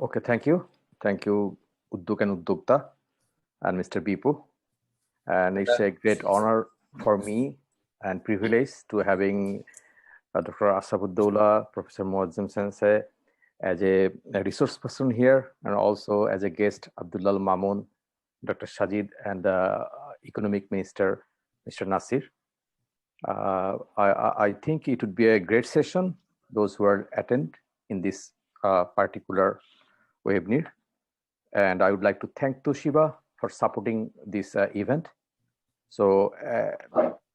Okay, thank you. Thank you, Udduk and Uddukta and Mr. Bipu. And it's a great honor for me and privilege to having Dr. Ashafuddollah, Professor Muazzam Sensei as a resource person here, and also as a guest, Abdullah Mamun, Dr. Sajid, and the Economic Minister, Mr. Nasir. I think it would be a great session, those who are attend in this particular webinar. And I would like to thank Toshiba for supporting this event. So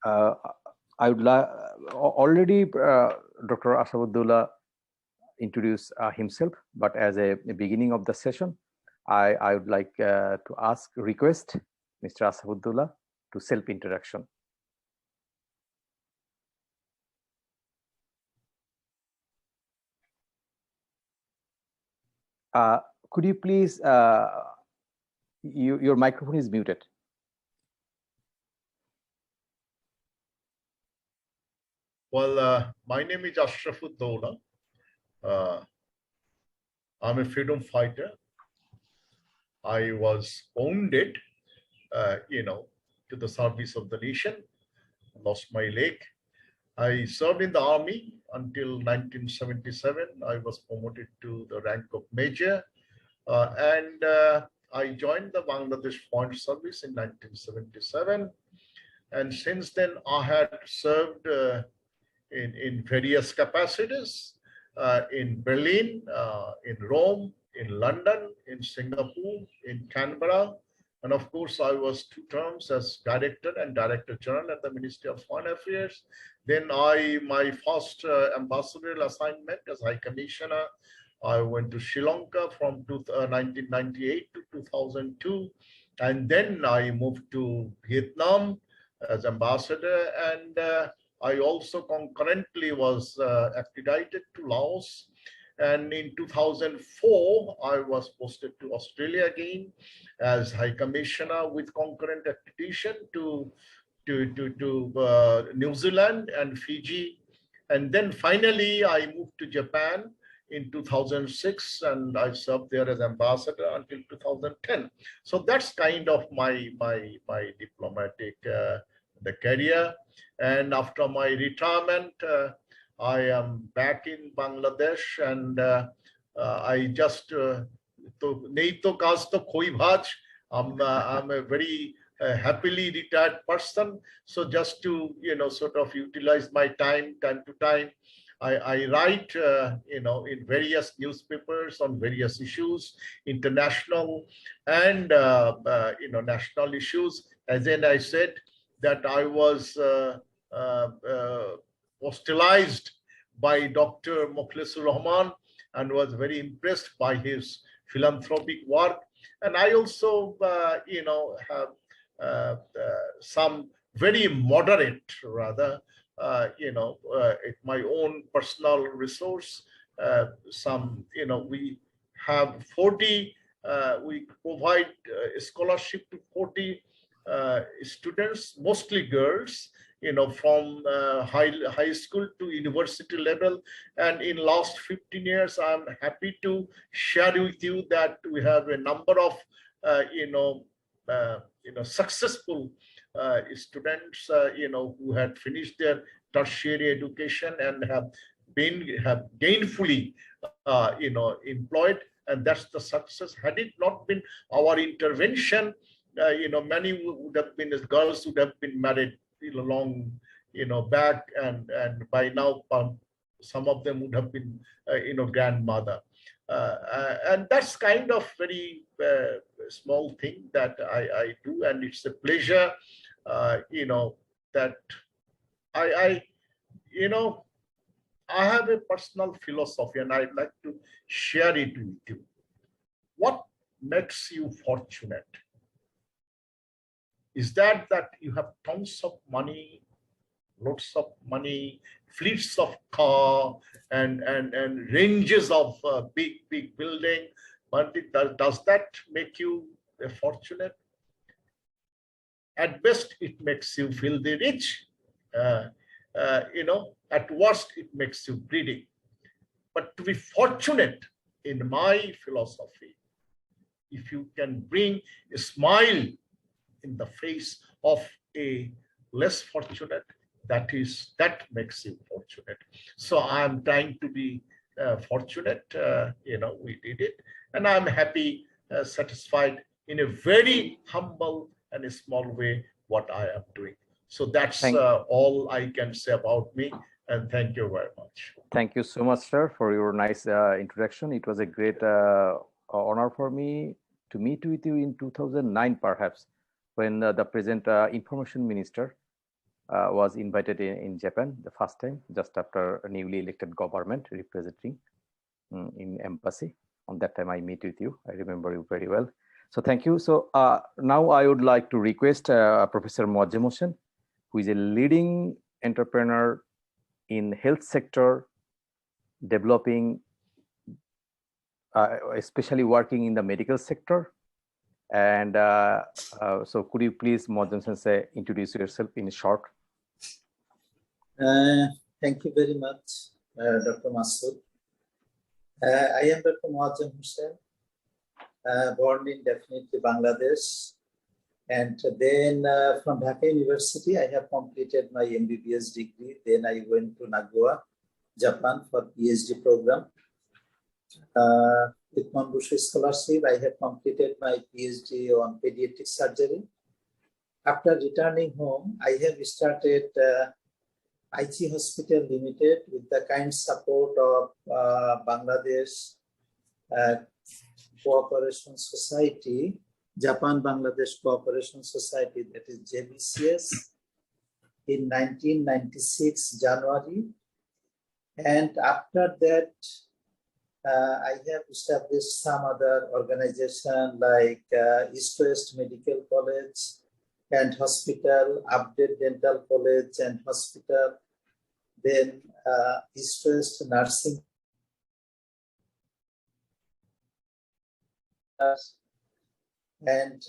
I would like already Dr. Ashafuddollah introduced himself, but as a beginning of the session, I would like to request Mr. Ashafuddollah to self-introduction. Could you please, your microphone is muted. Well, my name is Ashafuddollah. I'm a freedom fighter. I was wounded, to the service of the nation, lost my leg. I served in the army until 1977. I was promoted to the rank of major, and I joined the Bangladesh Foreign Service in 1977. And since then, I had served in various capacities in Berlin, in Rome, in London, in Singapore, in Canberra. And of course, I was 2 terms as Director and Director General at the Ministry of Foreign Affairs. Then my first ambassadorial assignment as High Commissioner, I went to Sri Lanka from 1998 to 2002. And then I moved to Vietnam as ambassador. And I also concurrently was extradited to Laos. And in 2004, I was posted to Australia again as High Commissioner with concurrent extradition to New Zealand and Fiji. And then finally, I moved to Japan in 2006, and I served there as ambassador until 2010. So that's kind of my diplomatic the career. And after my retirement, I am back in Bangladesh, and I just I'm a very happily retired person. So just to sort of utilize my time to time, I write in various newspapers on various issues, international and national issues. As then I said that I was hostilized by Dr. Mokhlisur Rahman and was very impressed by his philanthropic work. And I also, have some very moderate, rather, my own personal resource. We have 40, we provide scholarship to 40 students, mostly girls, from high school to university level. And in last 15 years, I'm happy to share with you that we have a number of, successful students, who had finished their tertiary education and have gainfully, employed. And that's the success. Had it not been our intervention, many would have been, as girls would have been married long, back, and by now, some of them would have been, grandmother. And that's kind of very small thing that I do, and it's a pleasure, that I have a personal philosophy, and I'd like to share it with you. What makes you fortunate? Is that you have tons of money, lots of money, fleets of car and ranges of big building, but does that make you fortunate? At best, it makes you filthy rich. At worst, it makes you greedy. But to be fortunate, in my philosophy, if you can bring a smile in the face of a less fortunate, that makes you fortunate. So I'm trying to be fortunate. We did it, and I'm happy, satisfied in a very humble and a small way what I am doing. So that's all I can say about me. And thank you very much. Thank you so much, sir, for your nice introduction. It was a great honor for me to meet with you in 2009, perhaps, when the present information minister was invited in Japan the first time, just after a newly elected government representing in embassy. On that time, I meet with you. I remember you very well. So thank you. So now I would like to request Professor Moazzem Hossain, who is a leading entrepreneur in health sector, developing, especially working in the medical sector. And so could you please, Moazzem Sensei, introduce yourself in short? Thank you very much, Dr. Masood. I am Dr. Moazzem Hossain, born in definitely Bangladesh. And then from Dhaka University, I have completed my MBBS degree. Then I went to Nagoya, Japan for PhD program. With Monbushu scholarship, I have completed my PhD on pediatric surgery. After returning home, I have started Aichi Hospital Limited with the kind support of Bangladesh Cooperation Society, Japan Bangladesh Cooperation Society, that is JBCS, in 1996 January. And after that, I have established some other organization like East West Medical College and Hospital, Update Dental College and Hospital, then East West Nursing and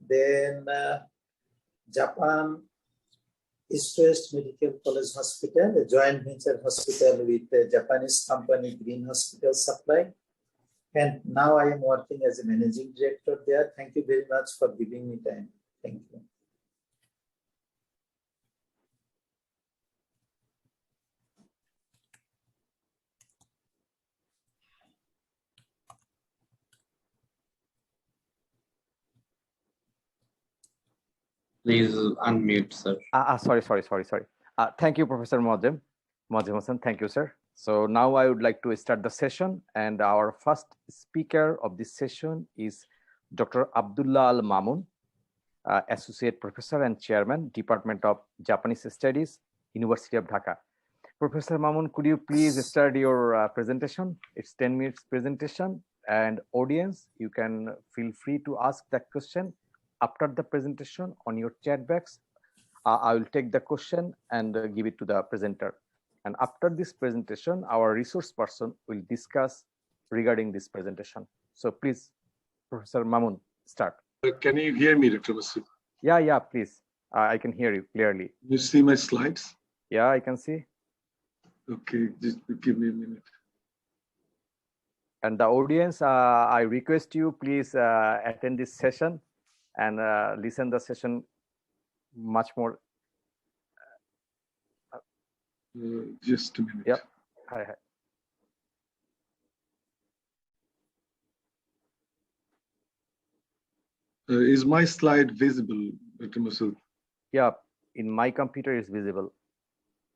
then Japan East West Medical College Hospital, a joint venture hospital with a Japanese company, Green Hospital Supply. And now I am working as a managing director there. Thank you very much for giving me time. Thank you. Please unmute, sir. Sorry. Thank you, Professor Moazzem Hossain. Thank you, sir. So now I would like to start the session, and our first speaker of this session is Dr. Abdullah Al Mamun, Associate Professor and Chairman, Department of Japanese Studies, University of Dhaka. Professor Mamun, could you please start your presentation? It's 10 minutes presentation, and audience, you can feel free to ask that question after the presentation on your chat box. I will take the question and give it to the presenter. And after this presentation, our resource person will discuss regarding this presentation. So please, Professor Mamun, start. Can you hear me, Dr. Masood? Yeah, please. I can hear you clearly. You see my slides? Yeah, I can see. Okay, just give me a minute. And the audience, I request you, please attend this session and listen the session much more. Just a minute. Yep. Hi. Is my slide visible, Dr. Masood? Yeah, in my computer is visible.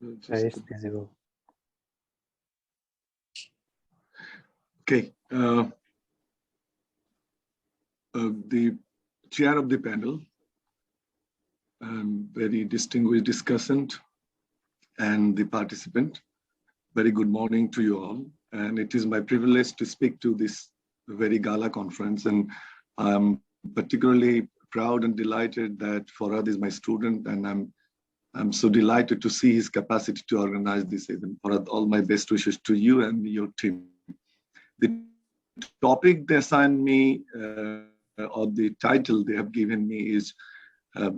It's visible. Okay. The chair of the panel, very distinguished discussant, and the participant, very good morning to you all. And it is my privilege to speak to this very gala conference. And I'm particularly proud and delighted that Farhad is my student, and I'm I'm so delighted to see his capacity to organize this event. All my best wishes to you and your team. The topic they assigned me, or the title they have given me is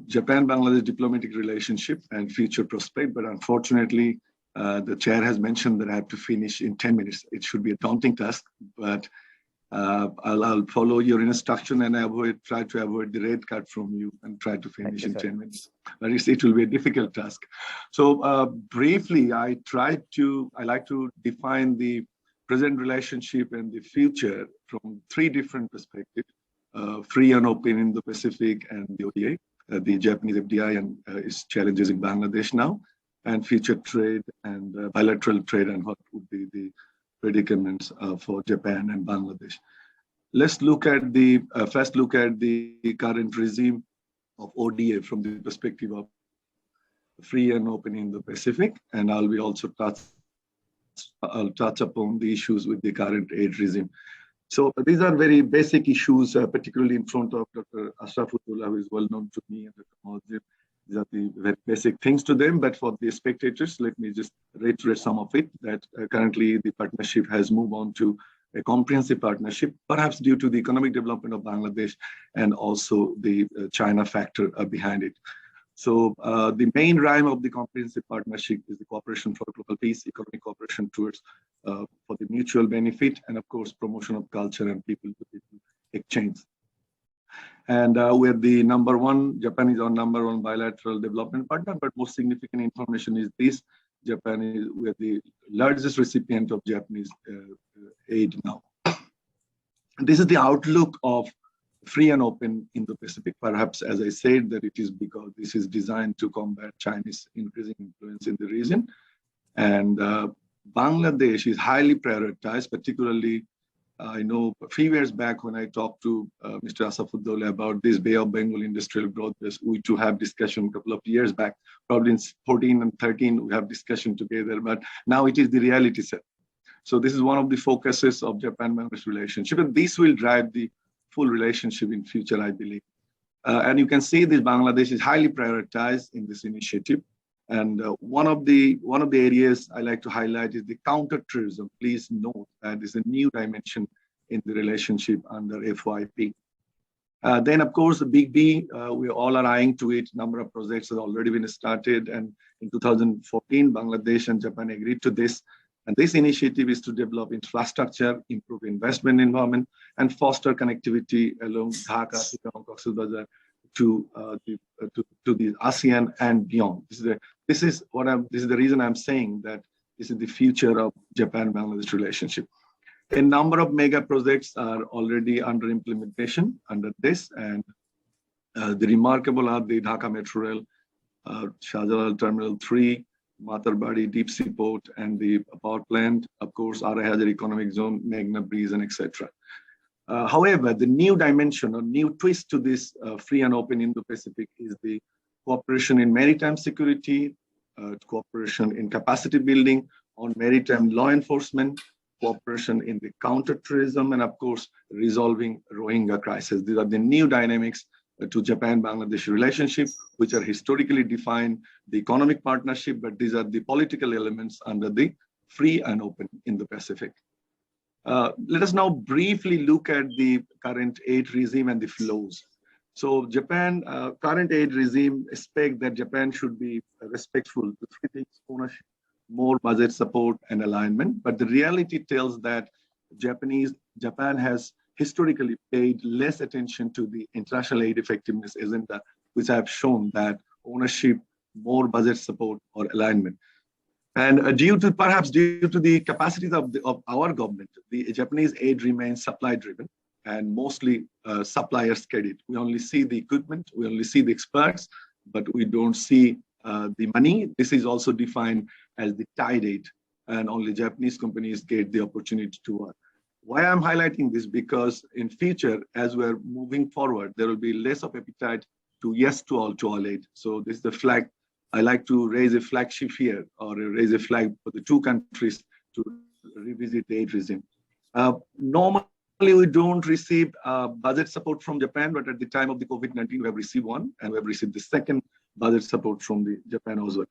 Japan-Bangladesh Diplomatic Relationship and Future Prospect. But unfortunately, the chair has mentioned that I have to finish in 10 minutes. It should be a daunting task, but I'll follow your instruction and try to avoid the red card from you and try to finish in 10 minutes. But it will be a difficult task. So briefly, I like to define the present relationship and the future from three different perspectives: free and open in the Pacific and the ODA, the Japanese FDI and its challenges in Bangladesh now, and future trade and bilateral trade and what would be the predicaments for Japan and Bangladesh. Let's look at first look at the current regime of ODA from the perspective of free and open in the Pacific, and I'll touch upon the issues with the current aid regime. So these are very basic issues, particularly in front of Dr. Ashrafullah, who is well known to me, and Dr. Mojib. These are the very basic things to them, but for the spectators, let me just reiterate some of it, that currently the partnership has moved on to a comprehensive partnership, perhaps due to the economic development of Bangladesh and also the China factor behind it. So the main rhyme of the comprehensive partnership is the cooperation for global peace, economic cooperation towards for the mutual benefit, and of course, promotion of culture and people-to-people exchange. And we're the Japan is our #1 bilateral development partner, but most significant information is this: we're the largest recipient of Japanese aid now. And this is the outlook of free and open in the Pacific. Perhaps, as I said, that it is because this is designed to combat Chinese increasing influence in the region. And Bangladesh is highly prioritized, particularly I know a few years back when I talked to Mr. Asafuddola about this Bay of Bengal industrial growth, we too have discussion a couple of years back, probably in 14 and 13, we have discussion together, but now it is the reality set. So this is one of the focuses of Japan-Bangladesh relationship, and this will drive the full relationship in future, I believe. And you can see this Bangladesh is highly prioritized in this initiative. And one of the areas I like to highlight is the counterterrorism. Please note that is a new dimension in the relationship under FYP. Then, of course, the big B, we all are eyeing to it. Number of projects have already been started. And in 2014, Bangladesh and Japan agreed to this. And this initiative is to develop infrastructure, improve investment environment, and foster connectivity along Dhaka, Cox's Bazar to the ASEAN and beyond. This is the reason I'm saying that this is the future of Japan-Bangladesh relationship. A number of mega projects are already under implementation under this, and the remarkable are the Dhaka Metro Rail, Shahjalal Terminal 3, Matarbari Deep Sea Port, and the power plant, of course, Arai Hajar Economic Zone, Meghna Breeze, and etc. However, the new dimension or new twist to this free and open Indo-Pacific is the cooperation in maritime security, cooperation in capacity building on maritime law enforcement, cooperation in the counterterrorism, and of course, resolving Rohingya crisis. These are the new dynamics to Japan-Bangladesh relationship, which are historically defined the economic partnership, but these are the political elements under the free and open in the Pacific. Let us now briefly look at the current aid regime and the flows. So Japan, current aid regime expect that Japan should be respectful to three things: ownership, more budget support, and alignment. But the reality tells that Japan has historically paid less attention to the international aid effectiveness agenda, which I have shown that ownership, more budget support, or alignment. And perhaps due to the capacities of our government, the Japanese aid remains supply driven and mostly suppliers credit. We only see the equipment, we only see the experts, but we don't see the money. This is also defined as the tide aid, and only Japanese companies get the opportunity to work. Why I'm highlighting this? Because in future, as we're moving forward, there will be less of appetite to yes to all aid. So this is the flag. I like to raise a flagship here, or raise a flag for the two countries to revisit the aid regime. Normally, we don't receive budget support from Japan, but at the time of the COVID-19, we have received one, and we have received the second budget support from the Japan as well.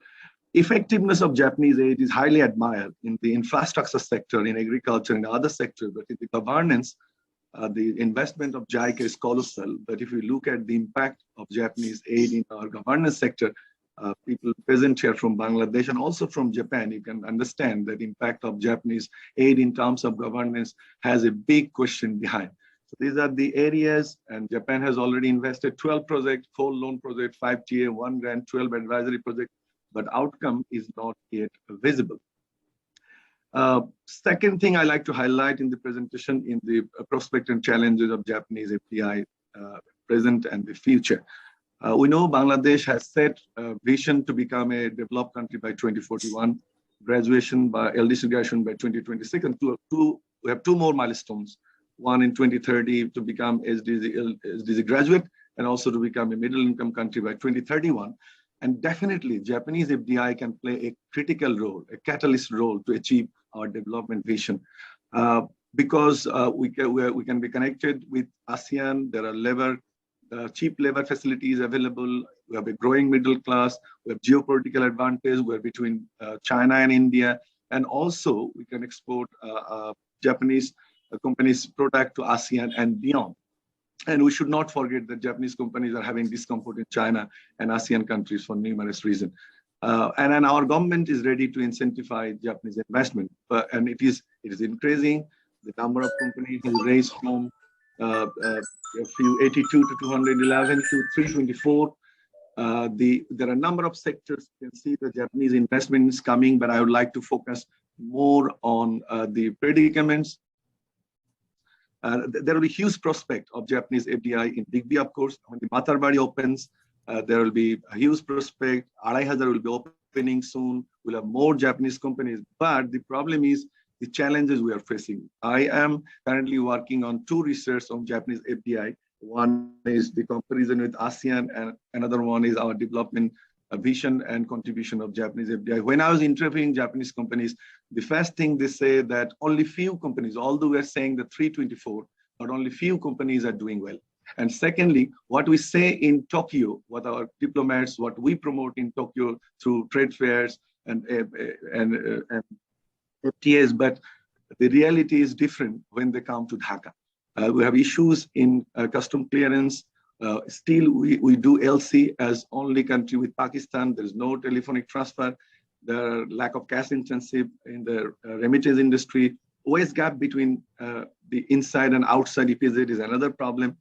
Effectiveness of Japanese aid is highly admired in the infrastructure sector, in agriculture, and other sectors, but in the governance, the investment of JICA is colossal. But if we look at the impact of Japanese aid in our governance sector, people present here from Bangladesh and also from Japan, you can understand that the impact of Japanese aid in terms of governance has a big question behind. So these are the areas, and Japan has already invested 12 projects, 4 loan projects, 5 TA, 1 grant, 12 advisory projects, but outcome is not yet visible. Second thing I like to highlight in the presentation in the prospect and challenges of Japanese FDI present and the future. We know Bangladesh has set a vision to become a developed country by 2041, graduation by LDC graduation by 2026, and we have 2 more milestones. One in 2030 to become SDG graduate, and also to become a middle income country by 2031. And definitely Japanese FDI can play a critical role, a catalyst role to achieve our development vision. Because we can be connected with ASEAN, there are cheap labor facilities available, we have a growing middle class, we have geopolitical advantage, we're between China and India, and also we can export Japanese companies' product to ASEAN and beyond. And we should not forget that Japanese companies are having discomfort in China and ASEAN countries for numerous reasons. And our government is ready to incentivize Japanese investment, and it is increasing. The number of companies has raised from a few 82 to 211 to 324. There are a number of sectors. You can see the Japanese investment is coming, but I would like to focus more on the predicaments. There will be huge prospect of Japanese FDI in Big B, of course. When the Matarbari opens, there will be a huge prospect. Araihazar will be opening soon. We'll have more Japanese companies. But the problem is the challenges we are facing. I am currently working on 2 research on Japanese FDI. One is the comparison with ASEAN, and another one is our development vision and contribution of Japanese FDI. When I was interviewing Japanese companies, the first thing they say that only few companies, although we're saying the 324, but only few companies are doing well. And secondly, what we say in Tokyo, what our diplomats, what we promote in Tokyo through trade fairs and FTAs, but the reality is different when they come to Dhaka. We have issues in custom clearance. Still, we do LC as only country with Pakistan. There's no telephonic transfer. There are lack of cash intensive in the remittance industry. Always gap between the inside and outside EPZ is another problem.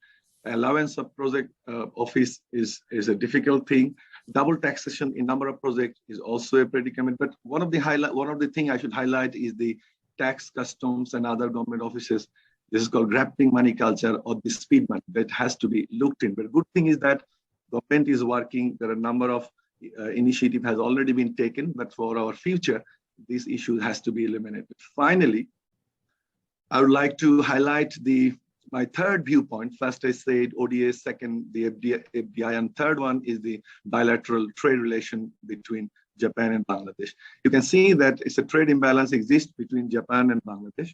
Allowance of project office is a difficult thing. Double taxation in number of projects is also a predicament. But one of the thing I should highlight is the tax, customs, and other government offices. This is called grabbing money culture, or the speed money that has to be looked in. But good thing is that government is working. There are a number of initiative has already been taken, but for our future, this issue has to be eliminated. Finally, I would like to highlight my third viewpoint. First, I said ODA, second, the FDI, and third one is the bilateral trade relation between Japan and Bangladesh. You can see that it's a trade imbalance exists between Japan and Bangladesh.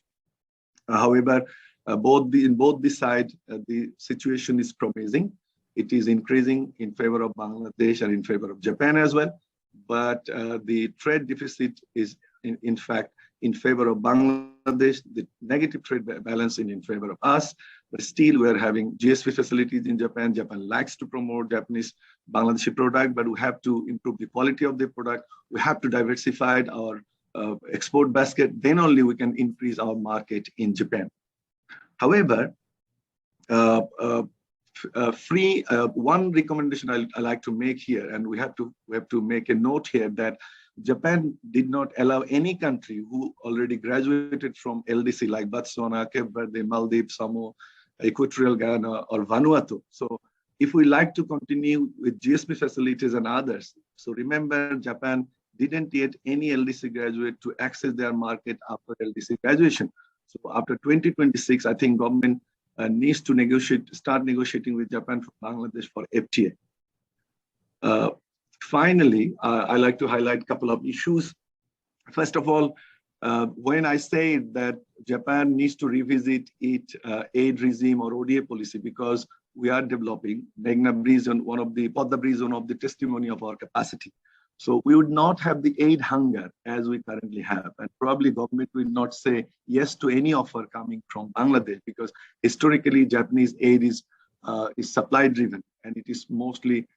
However, in both the sides, the situation is promising. It is increasing in favor of Bangladesh and in favor of Japan as well. But the trade deficit is, in fact, in favor of Bangladesh. The negative trade balance is in favor of us. But still, we are having GSP facilities in Japan. Japan likes to promote Japanese Bangladeshi product, but we have to improve the quality of the product. We have to diversify our export basket. Then only we can increase our market in Japan. However, one recommendation I like to make here, and we have to make a note here, that Japan did not allow any country who already graduated from LDC like Botswana, Cape Verde, Maldives, Samoa, Equatorial Ghana, or Vanuatu. So if we like to continue with GSP facilities and others, so remember Japan didn't yet any LDC graduate to access their market after LDC graduation. So after 2026, I think government needs to start negotiating with Japan for Bangladesh for FTA. Finally, I like to highlight a couple of issues. First of all, when I say that Japan needs to revisit its aid regime or ODA policy, because we are developing. Meghna Bridge and Padma Bridge, one of the testimony of our capacity. So we would not have the aid hunger as we currently have, and probably government will not say yes to any offer coming from Bangladesh, because historically Japanese aid is supply driven, and it is mostly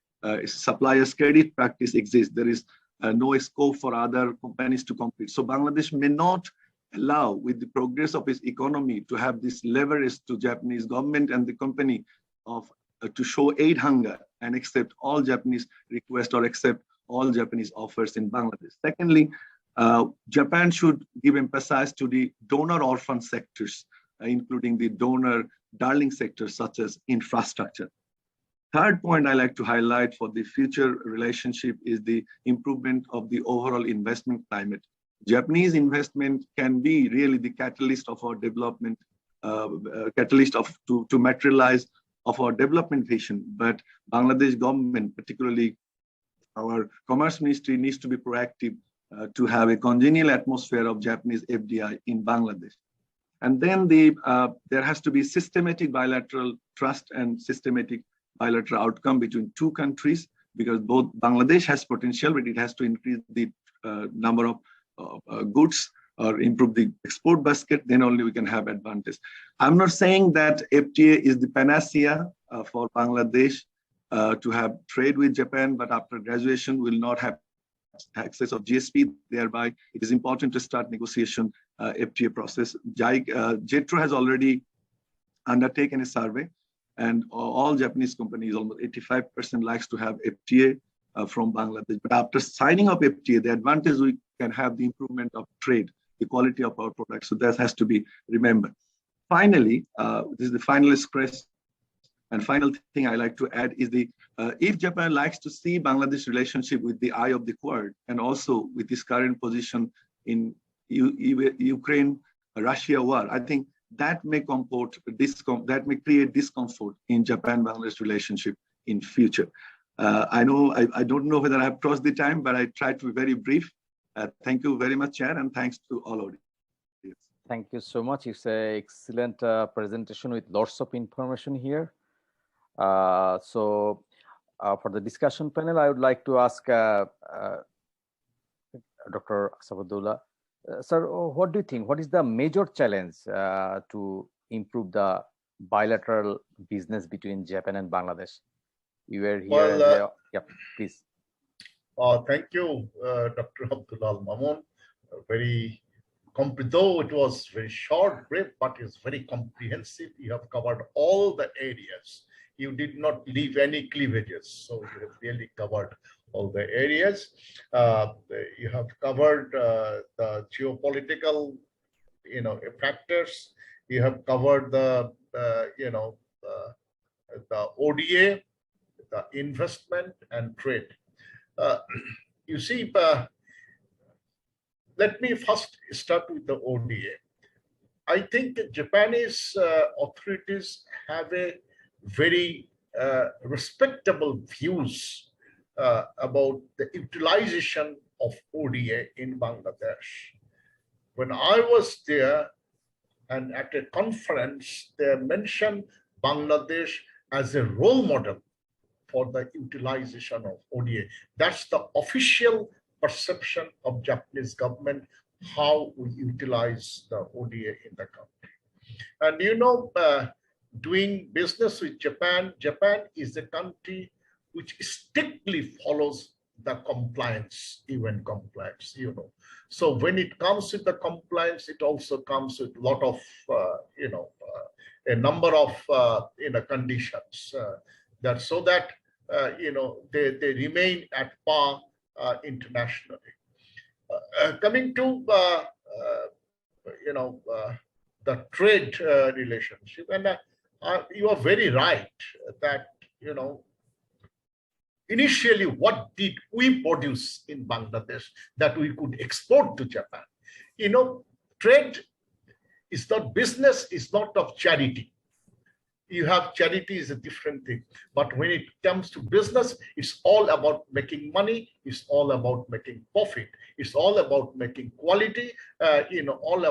suppliers credit practice exists. There is no scope for other companies to compete. So Bangladesh may not allow, with the progress of its economy, to have this leverage to Japanese government and the company of to show aid hunger and accept all Japanese requests or accept all Japanese offers in Bangladesh. Secondly, Japan should give emphasis to the donor orphan sectors, including the donor darling sectors such as infrastructure. Third point I like to highlight for the future relationship is the improvement of the overall investment climate. Japanese investment can be really the catalyst of our development, catalyst to materialize of our development vision. But Bangladesh government, particularly our Commerce Ministry, needs to be proactive to have a congenial atmosphere of Japanese FDI in Bangladesh. And then there has to be systematic bilateral trust and systematic bilateral outcome between two countries, because both Bangladesh has potential, but it has to increase the number of goods or improve the export basket, then only we can have advantage. I'm not saying that FTA is the panacea for Bangladesh to have trade with Japan, but after graduation will not have access of GSP. Thereby, it is important to start negotiation FTA process. JETRO has already undertaken a survey, and all Japanese companies, almost 85%, likes to have FTA from Bangladesh. But after signing of FTA, the advantage we can have the improvement of trade, the quality of our products. So that has to be remembered. Finally, this is the final express. And final thing I like to add is if Japan likes to see Bangladesh relationship with the eye of the Quad, and also with this current position in Ukraine-Russia war, I think that may create discomfort in Japan-Bangladesh relationship in future. I don't know whether I have crossed the time, but I tried to be very brief. Thank you very much, Chair, and thanks to all audience. Thank you so much. It's an excellent presentation with lots of information here. So for the discussion panel, I would like to ask Dr. Asafudullah, sir, what do you think? What is the major challenge to improve the bilateral business between Japan and Bangladesh? You were here. Well, yeah, please. Thank you, Dr. Abdullah Mamun. Though it was very short, brief, but it's very comprehensive. You have covered all the areas. You did not leave any cleavages. So you have really covered all the areas. You have covered the geopolitical, factors. You have covered the ODA, the investment and trade. You see, let me first start with the ODA. I think Japanese authorities have a very respectable views about the utilization of ODA in Bangladesh. When I was there and at a conference, they mentioned Bangladesh as a role model for the utilization of ODA. That's the official perception of Japanese government, how we utilize the ODA in the country. And doing business with Japan, Japan is a country which strictly follows the compliance, UN compliance, So when it comes with the compliance, it also comes with a lot of, a number of, conditions that so that, they remain at par internationally. Coming to, the trade relationship, and you are very right that, initially, what did we produce in Bangladesh that we could export to Japan? Trade is not business, is not of charity. You have charity is a different thing. But when it comes to business, it's all about making money. It's all about making profit. It's all about making quality. All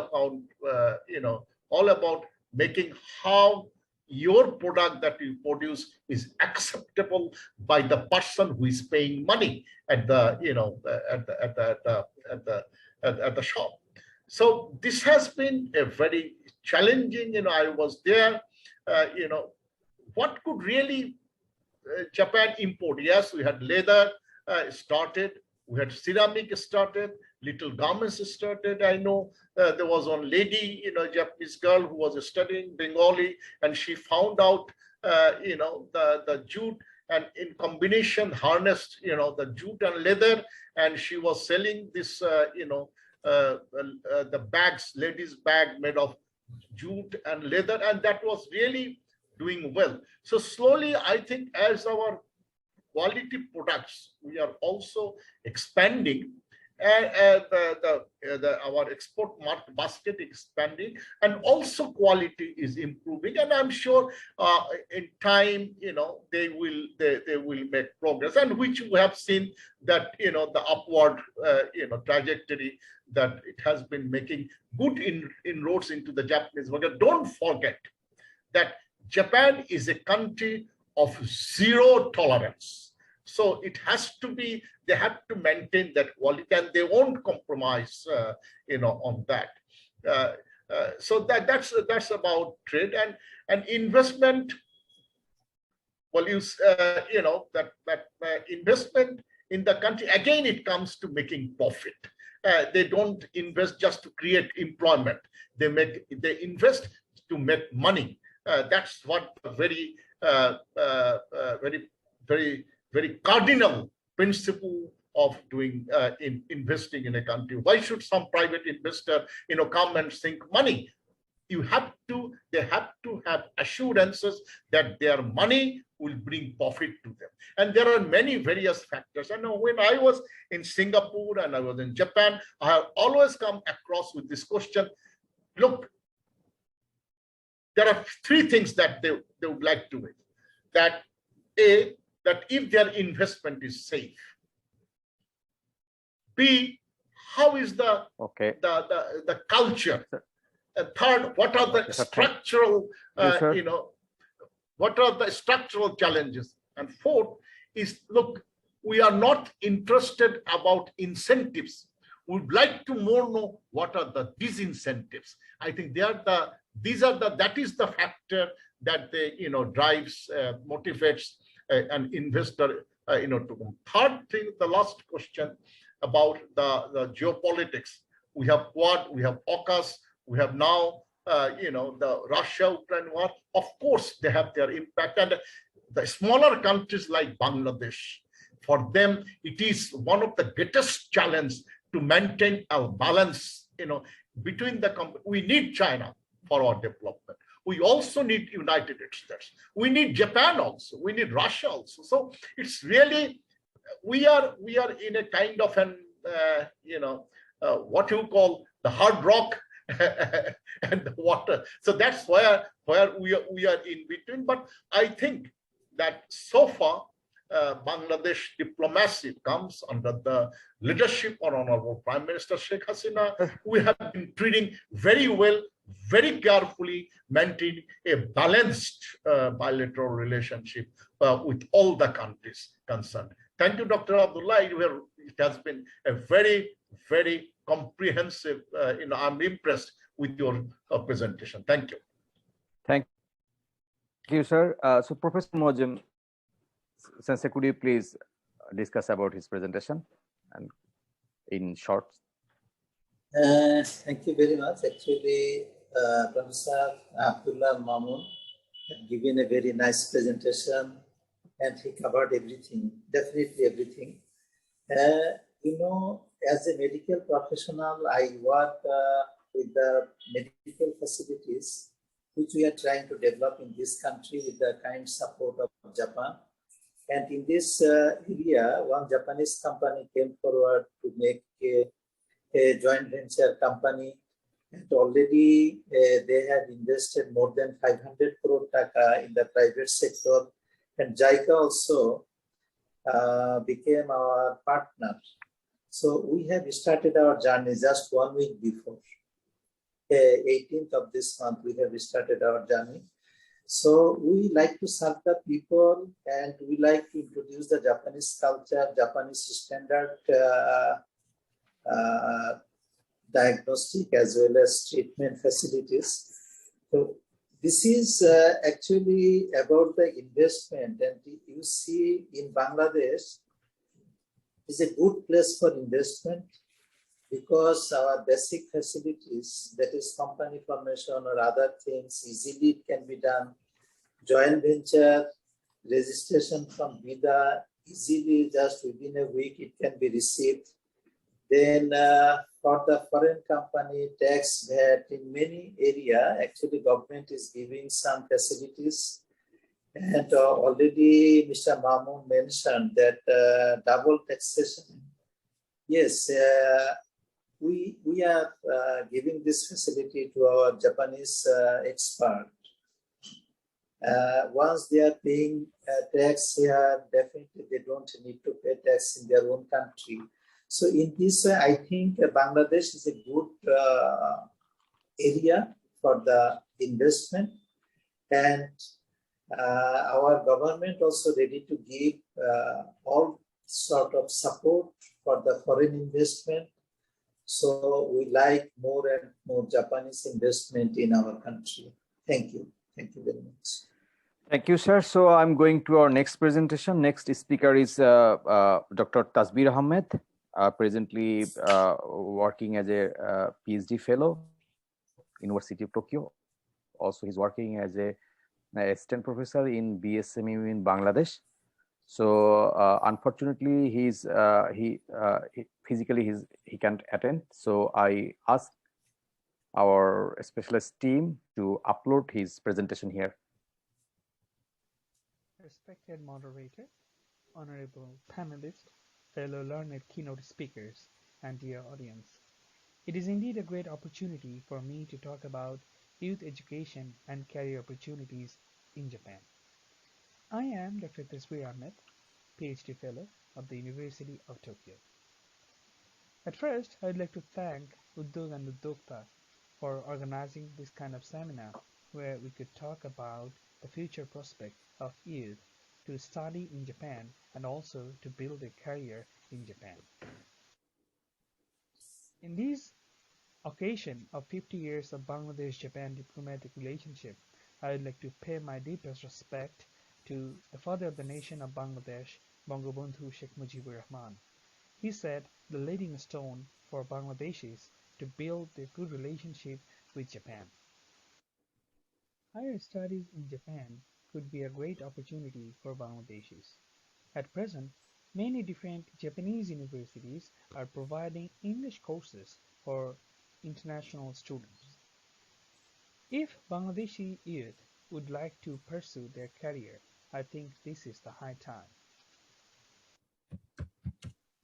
about making how your product that you produce is acceptable by the person who is paying money at the, you know, at the shop. So this has been a very challenging, you know, I was there, you know, what could really Japan import? Yes, we had leather started, we had ceramic started, little garments started. I know there was one lady, you know, Japanese girl who was studying Bengali, and she found out, you know, the jute, and in combination harnessed, you know, the jute and leather, and she was selling this, you know, the bags, ladies' bag made of jute and leather, and that was really doing well. So slowly, I think as our quality products, we are also expanding, and our export market basket expanding, and also quality is improving. And I'm sure in time, you know, they will make progress, and which we have seen that, you know, the upward, you know, trajectory that it has been making good inroads into the Japanese market. Don't forget that Japan is a country of zero tolerance. So it has to be, they have to maintain that quality, and they won't compromise, you know, on that. So that's about trade and investment. Well, you know, that investment in the country, again, it comes to making profit. They don't invest just to create employment. They invest to make money. That's what very cardinal principle of doing investing in a country. Why should some private investor, you know, come and sink money? They have to have assurances that their money will bring profit to them. And there are many various factors. I know when I was in Singapore and I was in Japan, I have always come across with this question. Look, there are three things that they would like to do. That A, that if their investment is safe. B, how is the culture? And third, what are the structural, you know, what are the structural challenges? And fourth is, look, we are not interested about incentives. We'd like to more know what are the disincentives. I think that is the factor that they, you know, drives, motivates an investor, you know, to come. Third thing, the last question about the geopolitics. We have Quad, we have AUKUS, we have now, you know, the Russia-Ukraine war. Of course, they have their impact. And the smaller countries like Bangladesh, for them, it is one of the greatest challenges to maintain a balance, you know, between the companies. We need China for our development. We also need United States. We need Japan also. We need Russia also. So it's really, we are in a kind of an, you know, what you call the hard rock and the water. So that's where we are in between. But I think that so far, Bangladesh diplomacy comes under the leadership of Honorable Prime Minister Sheikh Hasina. We have been treating very well, very carefully, maintaining a balanced bilateral relationship with all the countries concerned. Thank you, Dr. Abdullah. It has been a very, very comprehensive, you know, I'm impressed with your presentation. Thank you. Thank you, sir. So Professor Mojim, Sensei, could you please discuss about his presentation and in short? Thank you very much. Actually, Professor Abdullah Mamun had given a very nice presentation, and he covered everything, definitely everything. You know, as a medical professional, I work with the medical facilities, which we are trying to develop in this country with the kind support of Japan. And in this area, one Japanese company came forward to make a joint venture company. And already they have invested more than 500 crore taka in the private sector. And JICA also became our partner. So we have started our journey just 1 week before. 18th of this month, we have started our journey. So we like to serve the people, and we like to introduce the Japanese culture, Japanese standard diagnostic as well as treatment facilities. So this is actually about the investment, and you see in Bangladesh is a good place for investment because our basic facilities, that is company formation or other things, easily can be done. Joint venture, registration from VIDA, easily just within a week it can be received. Then for the foreign company, tax, VAT, in many area, actually government is giving some facilities. And already Mr. Mamu mentioned that double taxation. Yes, we are giving this facility to our Japanese expert. Once they are paying tax here, definitely they don't need to pay tax in their own country. So in this way, I think Bangladesh is a good area for the investment, and our government also ready to give all sort of support for the foreign investment. So we like more and more Japanese investment in our country. Thank you. Thank you very much. Thank you, sir. So I'm going to our next presentation. Next speaker is Dr. Tasbir Ahmed, presently working as a PhD fellow, University of Tokyo. Also, he's working as a assistant professor in BSMU in Bangladesh. So unfortunately, he physically he can't attend. So I asked our specialist team to upload his presentation here. Respected moderator, honorable panelists, fellow learned keynote speakers, and dear audience. It is indeed a great opportunity for me to talk about youth education and career opportunities in Japan. I am Dr. Tasbir Ahmed, PhD Fellow of the University of Tokyo. At first, I would like to thank Uddog and Uddogta for organizing this kind of seminar where we could talk about the future prospect of youth to study in Japan and also to build a career in Japan. In this occasion of 50 years of Bangladesh-Japan diplomatic relationship, I would like to pay my deepest respect to the father of the nation of Bangladesh, Bangabandhu Sheikh Mujibur Rahman. He set the leading stone for Bangladeshis to build a good relationship with Japan. Higher studies in Japan could be a great opportunity for Bangladeshis. At present, many different Japanese universities are providing English courses for international students. If Bangladeshi youth would like to pursue their career, I think this is the high time.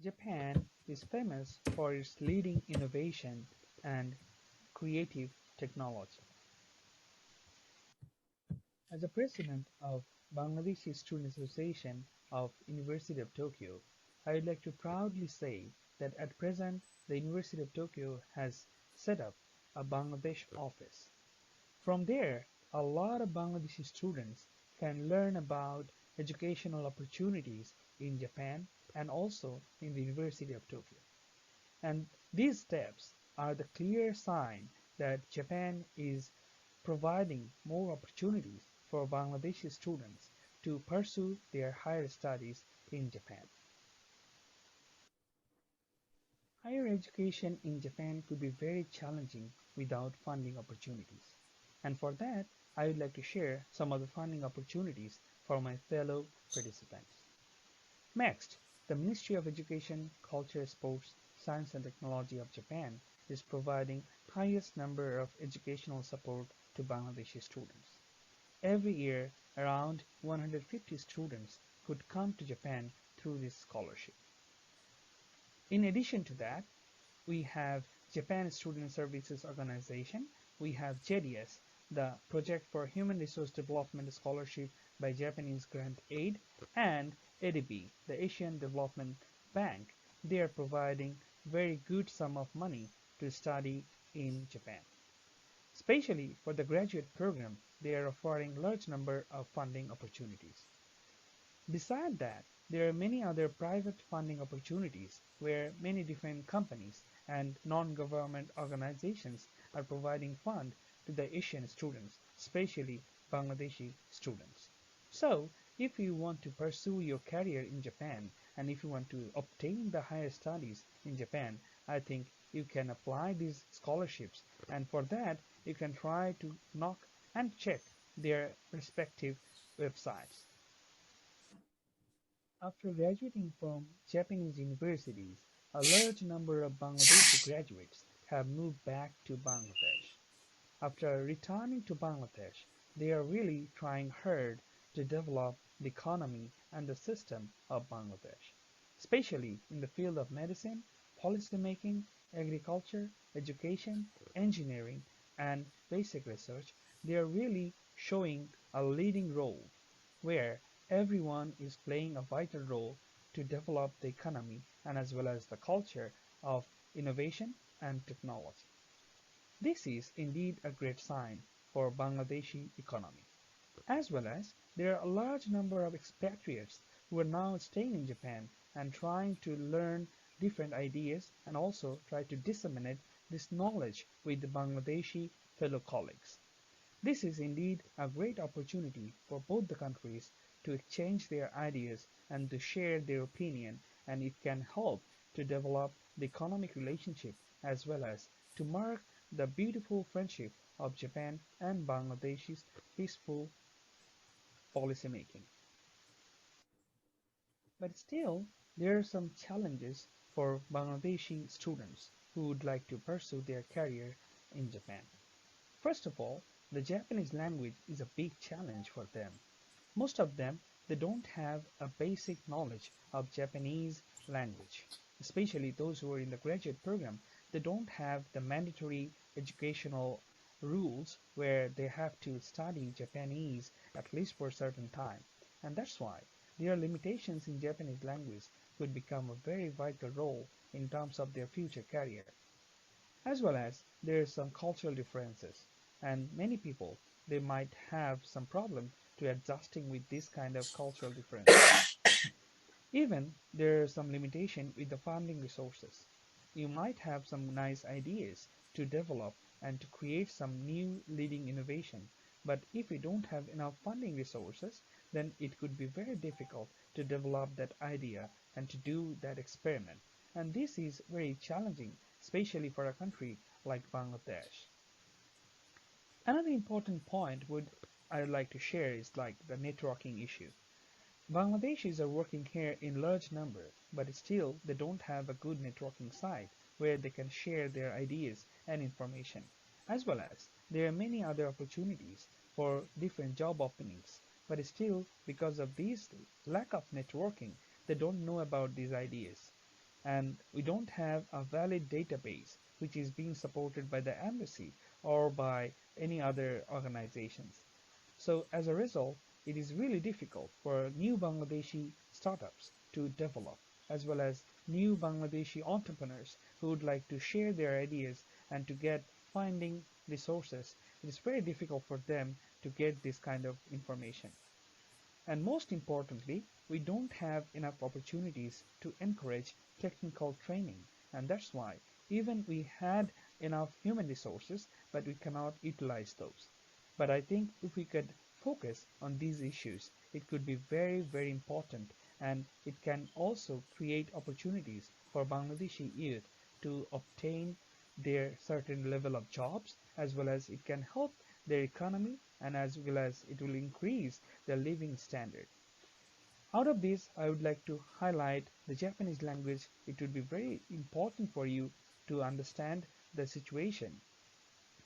Japan is famous for its leading innovation and creative technology. As the president of Bangladeshi Student Association of University of Tokyo, I would like to proudly say that at present the University of Tokyo has set up a Bangladesh office. From there, a lot of Bangladeshi students can learn about educational opportunities in Japan and also in the University of Tokyo. And these steps are the clear sign that Japan is providing more opportunities for Bangladeshi students to pursue their higher studies in Japan. Higher education in Japan could be very challenging without funding opportunities. And for that, I would like to share some of the funding opportunities for my fellow participants. Next, the Ministry of Education, Culture, Sports, Science and Technology of Japan is providing highest number of educational support to Bangladeshi students. Every year, around 150 students could come to Japan through this scholarship. In addition to that, we have Japan Student Services Organization, we have JDS, the Project for Human Resource Development Scholarship by Japanese Grant Aid, and ADB, the Asian Development Bank. They are providing very good sum of money to study in Japan. Especially for the graduate program, they are offering large number of funding opportunities. Beside that, there are many other private funding opportunities where many different companies and non-government organizations are providing fund to the Asian students, especially Bangladeshi students. So, if you want to pursue your career in Japan and if you want to obtain the higher studies in Japan, I think you can apply these scholarships, and for that you can try to knock and check their respective websites. After graduating from Japanese universities, a large number of Bangladeshi graduates have moved back to Bangladesh. After returning to Bangladesh, they are really trying hard to develop the economy and the system of Bangladesh, especially in the field of medicine, policymaking, agriculture, education, engineering, and basic research. They are really showing a leading role where everyone is playing a vital role to develop the economy and as well as the culture of innovation and technology. This is indeed a great sign for Bangladeshi economy. As well as there are a large number of expatriates who are now staying in Japan and trying to learn different ideas and also try to disseminate this knowledge with the Bangladeshi fellow colleagues. This is indeed a great opportunity for both the countries to exchange their ideas and to share their opinion, and it can help to develop the economic relationship as well as to mark the beautiful friendship of Japan and Bangladesh's peaceful policymaking. But still, there are some challenges for Bangladeshi students who would like to pursue their career in Japan. First of all, the Japanese language is a big challenge for them. Most of them, they don't have a basic knowledge of Japanese language. Especially those who are in the graduate program, they don't have the mandatory educational rules where they have to study Japanese at least for a certain time. And that's why there are limitations in Japanese language could become a very vital role in terms of their future career. As well as there are some cultural differences, and many people they might have some problem to adjusting with this kind of cultural differences. Even there are some limitation with the funding resources. You might have some nice ideas to develop and to create some new leading innovation, but if you don't have enough funding resources, then it could be very difficult to develop that idea and to do that experiment. And this is very challenging, especially for a country like Bangladesh. Another important point would I would like to share is like the networking issue. Bangladeshis are working here in large number, but still they don't have a good networking site where they can share their ideas and information. As well as there are many other opportunities for different job openings, but still because of this lack of networking, they don't know about these ideas. And we don't have a valid database which is being supported by the embassy or by any other organizations. So as a result, it is really difficult for new Bangladeshi startups to develop, as well as new Bangladeshi entrepreneurs who would like to share their ideas and to get finding resources. It is very difficult for them to get this kind of information. And most importantly, we don't have enough opportunities to encourage technical training. And that's why even we had enough human resources, but we cannot utilize those. But I think if we could focus on these issues, it could be very, very important, and it can also create opportunities for Bangladeshi youth to obtain their certain level of jobs, as well as it can help their economy, and as well as it will increase their living standard. Out of this, I would like to highlight the Japanese language. It would be very important for you to understand the situation.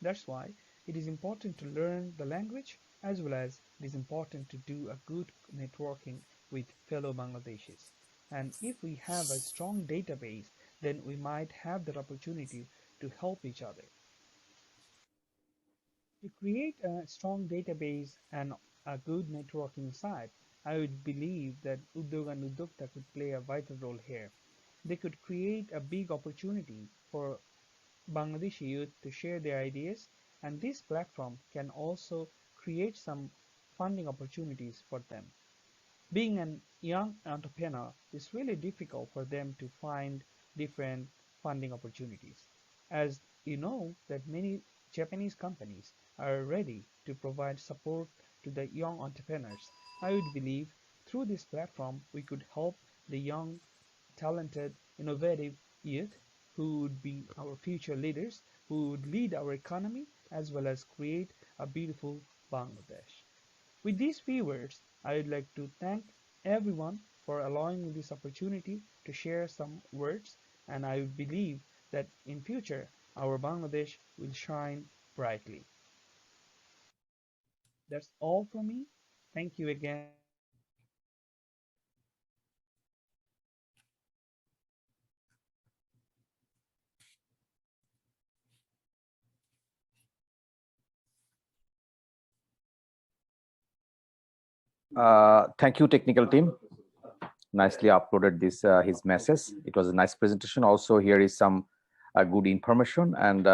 That's why it is important to learn the language, as well as it is important to do a good networking with fellow Bangladeshis. And if we have a strong database, then we might have that opportunity to help each other. To create a strong database and a good networking site, I would believe that Udyog and Udyogta could play a vital role here. They could create a big opportunity for Bangladeshi youth to share their ideas, and this platform can also create create some funding opportunities for them. Being a young entrepreneur, it's really difficult for them to find different funding opportunities. As you know that many Japanese companies are ready to provide support to the young entrepreneurs. I would believe through this platform we could help the young, talented, innovative youth who would be our future leaders, who would lead our economy as well as create a beautiful Bangladesh. With these few words, I would like to thank everyone for allowing me this opportunity to share some words, and I believe that in future our Bangladesh will shine brightly. That's all from me. Thank you again. Thank you, technical team. Nicely uploaded this his message. It was a nice presentation. Also, here is some good information, and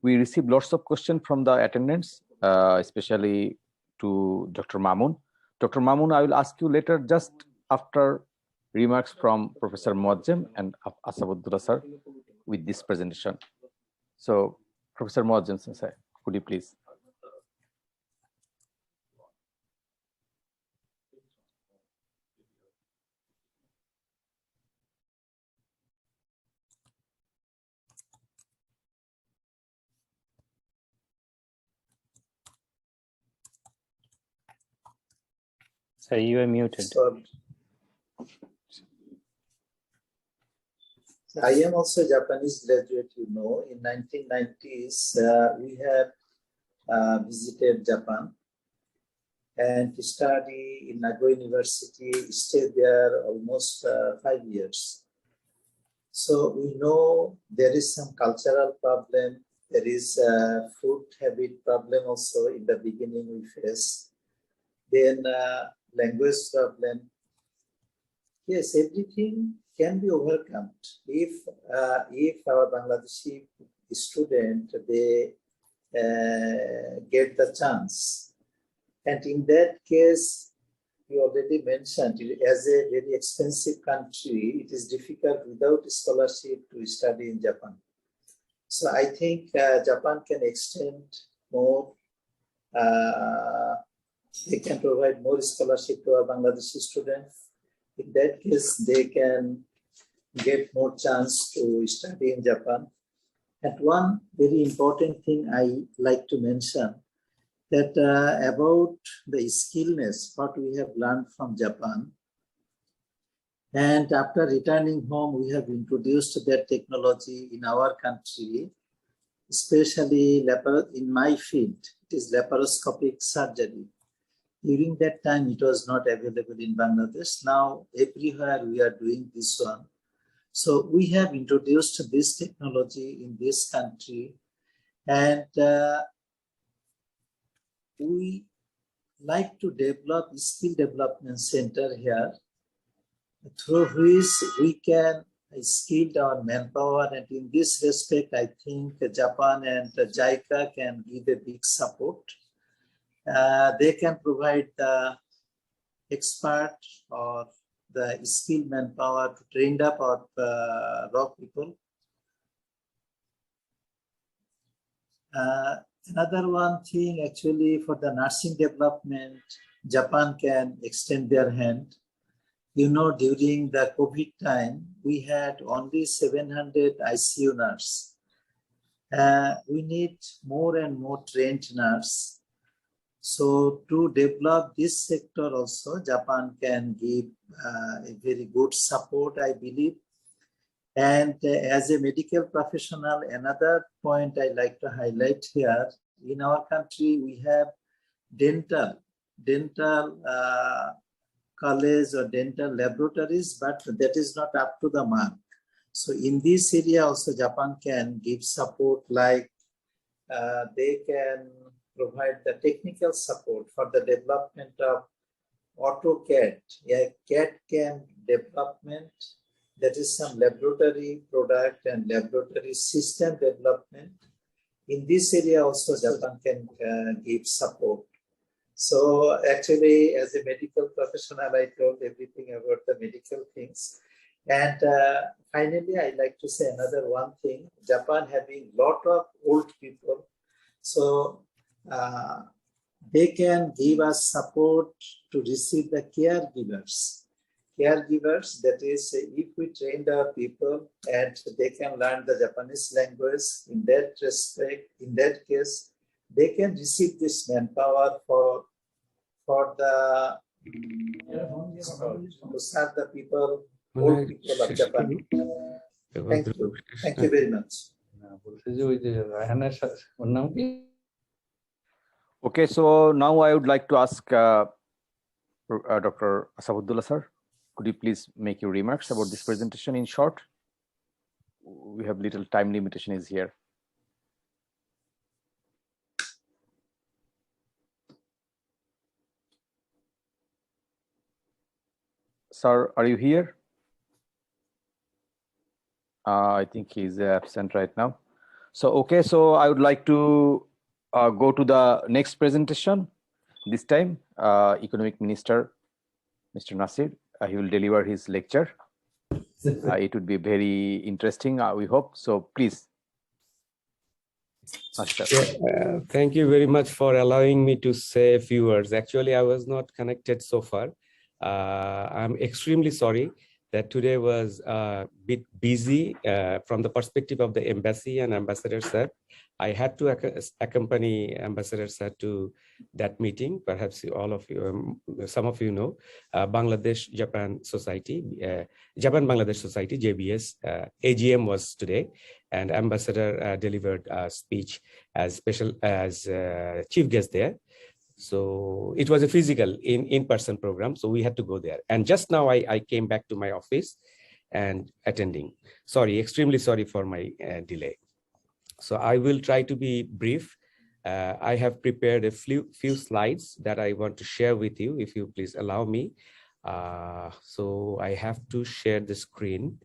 we received lots of questions from the attendants, especially to Dr. Mamun. Dr. Mamun, I will ask you later, just after remarks from Professor Muazzem and Asabudullah sir with this presentation. So, Professor Muazzem sir, could you please? So you are muted. So, I am also a Japanese graduate, you know. In 1990s, we have visited Japan and study in Nagoya University, stayed there almost 5 years. So we know there is some cultural problem, there is a food habit problem also in the beginning we face. Then language problem. Yes, everything can be overcome if our Bangladeshi student they get the chance. And in that case, you already mentioned, as a very expensive country, it is difficult without scholarship to study in Japan. So I think Japan can extend more. They can provide more scholarship to our Bangladeshi students. In that case, they can get more chance to study in Japan. And one very important thing I like to mention that about the skillness, what we have learned from Japan. And after returning home, we have introduced that technology in our country, especially in my field, it is laparoscopic surgery. During that time, it was not available in Bangladesh. Now, everywhere we are doing this one. So we have introduced this technology in this country, and we like to develop a skill development center here, through which we can skill our manpower. And in this respect, I think Japan and JICA can give a big support. They can provide the expert or the skilled manpower to train up our raw people. Another one thing, actually, for the nursing development, Japan can extend their hand. You know, during the COVID time, we had only 700 ICU nurses. We need more and more trained nurses. So to develop this sector also, Japan can give a very good support, I believe. And as a medical professional, another point I like to highlight here, in our country, we have dental college or dental laboratories, but that is not up to the mark. So in this area also, Japan can give support, like they can provide the technical support for the development of AutoCAD, CAD-CAM development. That is some laboratory product and laboratory system development. In this area also, Japan can give support. So actually, as a medical professional, I told everything about the medical things. And finally, I'd like to say another one thing. Japan having lot of old people, so they can give us support to receive the caregivers. Caregivers, that is, if we train our people and they can learn the Japanese language, in that respect, in that case, they can receive this manpower for the to serve the people, old people of Japan. Thank you. Thank you very much. Okay, so now I would like to ask Dr. Asafudullah sir, could you please make your remarks about this presentation in short? We have little time limitation is here. Sir, are you here? I think he's absent right now. So, okay, so I would like to go to the next presentation. This time, Economic Minister, Mr. Nasir, he will deliver his lecture. It would be very interesting, we hope. So, please. Thank you very much for allowing me to say a few words. Actually, I was not connected so far. I'm extremely sorry that today was a bit busy from the perspective of the embassy and Ambassador sir. I had to accompany Ambassador sir to that meeting. Perhaps all of you, some of you know, Bangladesh-Japan Society, Japan-Bangladesh Society, JBS, AGM was today, and Ambassador delivered a speech as chief guest there. So it was a physical in-person program, so we had to go there. And just now I came back to my office and attending. Sorry, extremely sorry for my delay. So I will try to be brief. I have prepared a few slides that I want to share with you, if you please allow me. So I have to share the screen.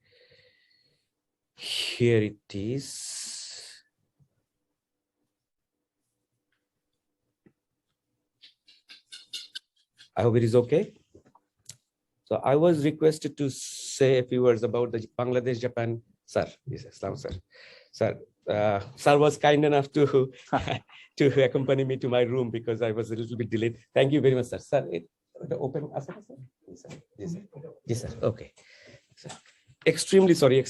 Here it is. I hope it is okay. So I was requested to say a few words about the Bangladesh-Japan, sir. Yes, Islam, sir. Sir, sir was kind enough to to accompany me to my room because I was a little bit delayed. Thank you very much, sir. Sir, open. Yes, sir. Yes, sir. Okay. Sir. Extremely sorry.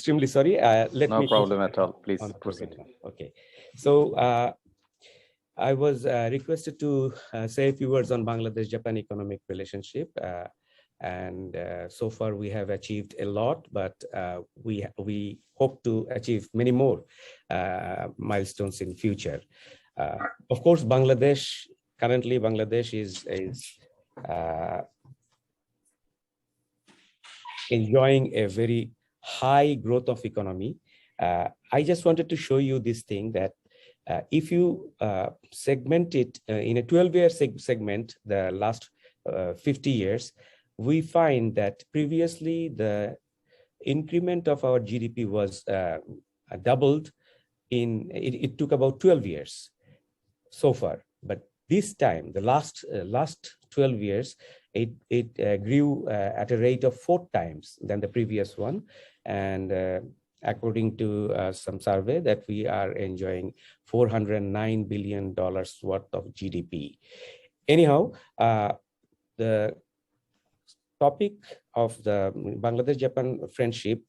Let no me problem at all. Please proceed. Okay. So I was requested to say a few words on Bangladesh-Japan economic relationship. And so far we have achieved a lot, but we hope to achieve many more milestones in future. Of course, currently Bangladesh is enjoying a very high growth of economy. I just wanted to show you this thing that if you segment it in a 12-year segment, the last 50 years, we find that previously the increment of our GDP was doubled it took about 12 years so far. But this time, the last 12 years, it grew at a rate of 4 times than the previous one. And according to some survey, that we are enjoying $409 billion worth of GDP. Anyhow, the topic of the Bangladesh-Japan friendship,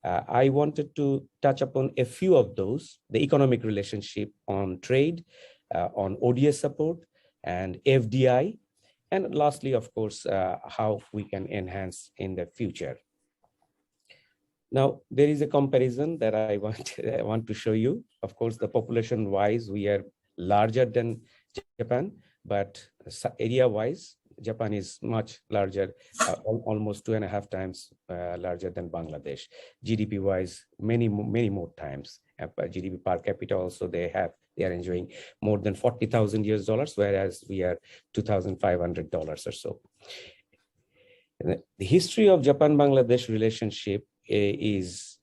I wanted to touch upon a few of those: the economic relationship, on trade, on ODS support and FDI, and lastly, of course, how we can enhance in the future. Now, there is a comparison that I want to show you. Of course, the population-wise, we are larger than Japan, but area-wise, Japan is much larger, almost 2.5 times larger than Bangladesh. GDP-wise, many more times. GDP per capita also they are enjoying more than $40,000 whereas we are $2,500 or so. The history of Japan-Bangladesh relationship is,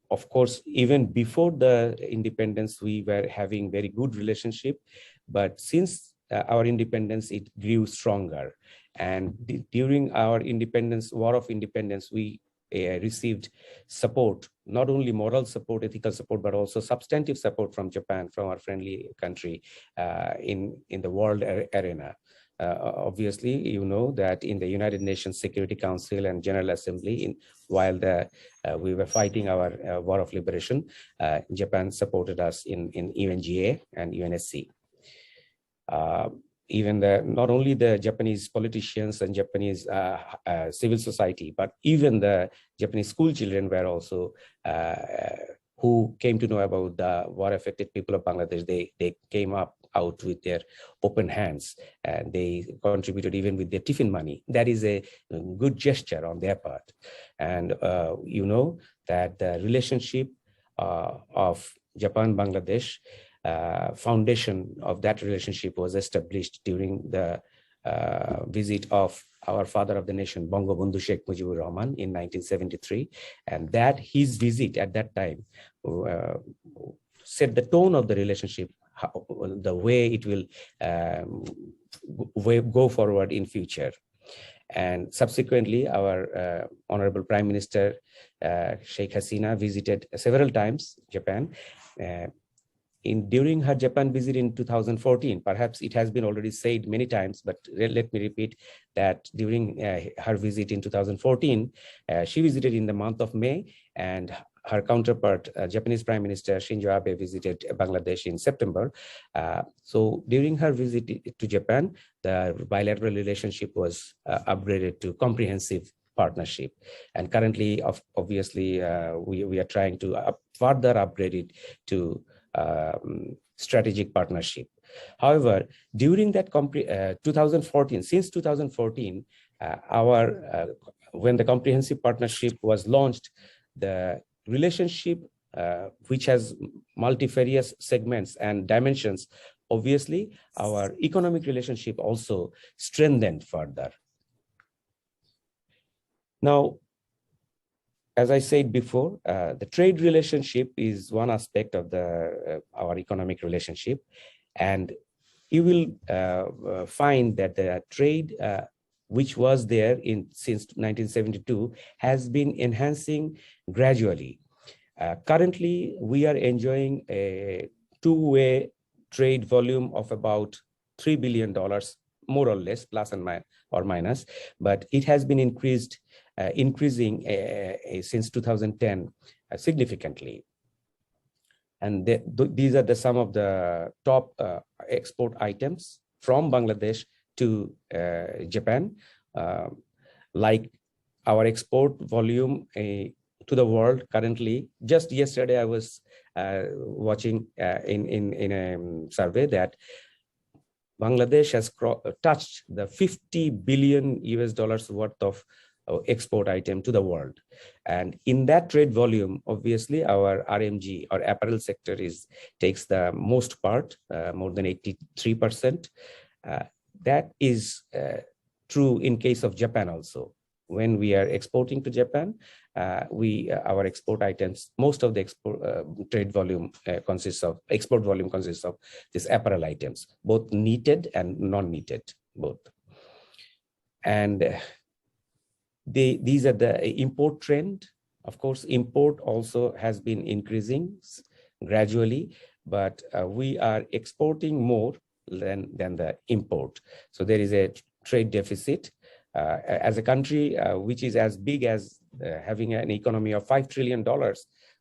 of course, even before the independence, we were having very good relationship. But since our independence, it grew stronger. And during our independence, War of Independence, we received support, not only moral support, ethical support, but also substantive support from Japan, from our friendly country in the world arena. Obviously, you know that in the United Nations Security Council and General Assembly, while we were fighting our War of Liberation, Japan supported us in UNGA and UNSC. Even not only the Japanese politicians and Japanese civil society, but even the Japanese school children were also who came to know about the war-affected people of Bangladesh. They came out with their open hands, and they contributed even with their tiffin money. That is a good gesture on their part. And you know that the relationship of Japan-Bangladesh, foundation of that relationship was established during the visit of our father of the nation, Bangabandhu Sheikh Mujibur Rahman, in 1973. And that his visit at that time set the tone of the relationship, the way it will go forward in future. And subsequently, our Honorable Prime Minister, Sheikh Hasina, visited several times Japan. During her Japan visit in 2014, perhaps it has been already said many times, but let me repeat that during her visit in 2014, she visited in the month of May, and her counterpart, Japanese Prime Minister Shinzo Abe, visited Bangladesh in September. So during her visit to Japan, the bilateral relationship was upgraded to comprehensive partnership. And currently, obviously, we are trying to further upgrade it to strategic partnership. However, during that 2014, since 2014, when the comprehensive partnership was launched, the relationship, which has multifarious segments and dimensions, obviously, our economic relationship also strengthened further. Now, as I said before, the trade relationship is one aspect of our economic relationship, and you will find that the trade which was there since 1972 has been enhancing gradually. Currently, we are enjoying a two-way trade volume of about $3 billion, more or less, plus and minus, but it has been increasing since 2010 significantly. And these are some of the top export items from Bangladesh to Japan. Like our export volume to the world currently, just yesterday I was watching in a survey that Bangladesh has touched the $50 billion worth of export item to the world. And in that trade volume, obviously our RMG or apparel sector takes the most part, more than 83%. That is true in case of Japan also. When we are exporting to Japan, our export items, most of the export volume consists of these apparel items, both knitted and non-knitted, both. And these are the import trend. Of course, import also has been increasing gradually, but we are exporting more than the import. So there is a trade deficit. As a country which is as big as having an economy of $5 trillion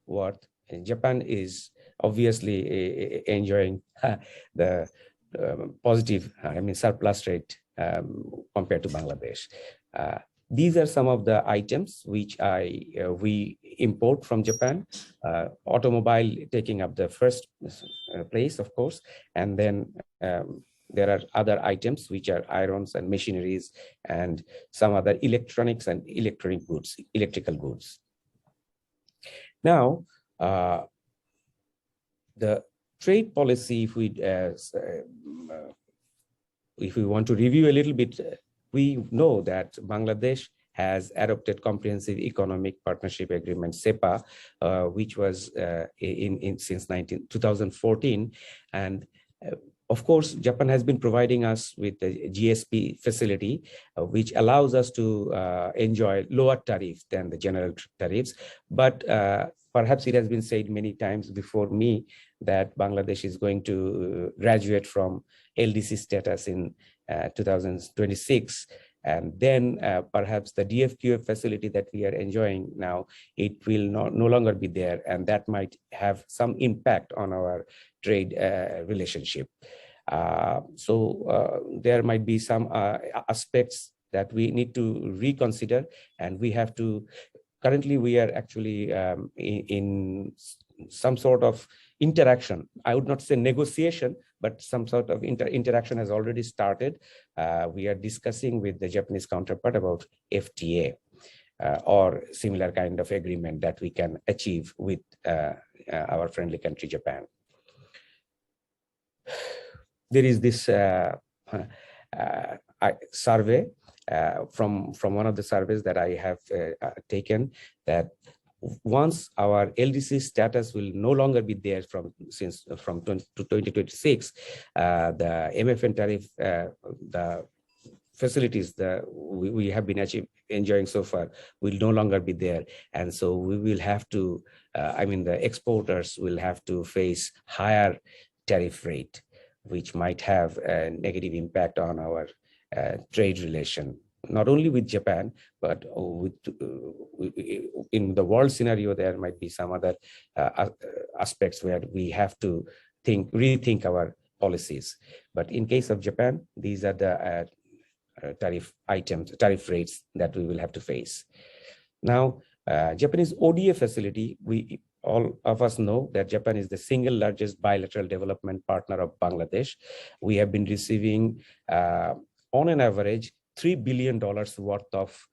worth, Japan is obviously enjoying the positive, surplus rate compared to Bangladesh. These are some of the items which we import from Japan. Automobile taking up the first place, of course, and then there are other items which are irons and machineries and some other electronics and electrical goods. Now, the trade policy, if we want to review a little bit, we know that Bangladesh has adopted Comprehensive Economic Partnership Agreement, CEPA, which was since 2014, and Of course, Japan has been providing us with the GSP facility, which allows us to enjoy lower tariffs than the general tariffs. But perhaps it has been said many times before me that Bangladesh is going to graduate from LDC status in 2026. And then perhaps the DFQF facility that we are enjoying now, it will no longer be there. And that might have some impact on our trade relationship. So there might be some aspects that we need to reconsider, and we have to, currently we are actually in some sort of interaction. I would not say negotiation, but some sort of interaction has already started. We are discussing with the Japanese counterpart about FTA or similar kind of agreement that we can achieve with our friendly country, Japan. There is this survey from one of the surveys that I have taken, that once our LDC status will no longer be there from 2026, the MFN tariff, the facilities that we have been enjoying so far will no longer be there. And so we will have to, the exporters will have to face higher tariff rate, which might have a negative impact on our trade relation, not only with Japan, but in the world scenario. There might be some other aspects where we have to rethink our policies. But in case of Japan, these are the tariff rates that we will have to face. Now, Japanese ODA facility, all of us know that Japan is the single largest bilateral development partner of Bangladesh. We have been receiving, on an average, $3 billion worth of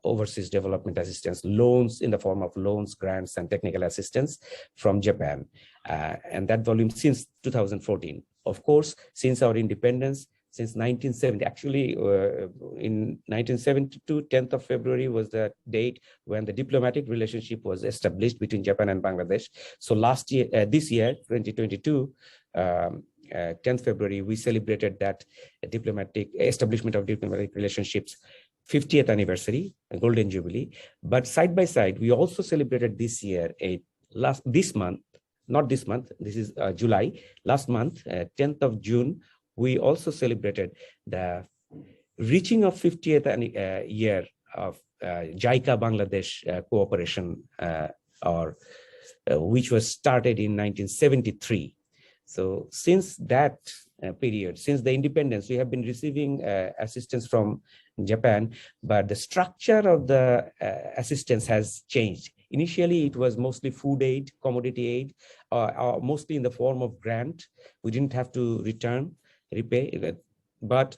overseas development assistance, loans in the form of loans, grants, and technical assistance from Japan. And that volume since 2014. Of course, since our independence, since 1970, actually in 1972, 10th of February was the date when the diplomatic relationship was established between Japan and Bangladesh. So last year, this year, 2022, 10th February, we celebrated that establishment of diplomatic relationships 50th anniversary, a golden jubilee. But side by side, we also celebrated this year, this month, this is July, last month, 10th of June, we also celebrated the reaching of 50th year of JICA Bangladesh cooperation, which was started in 1973. So since that period, since the independence, we have been receiving assistance from Japan, but the structure of the assistance has changed. Initially, it was mostly food aid, commodity aid, mostly in the form of grant. We didn't have to repay, but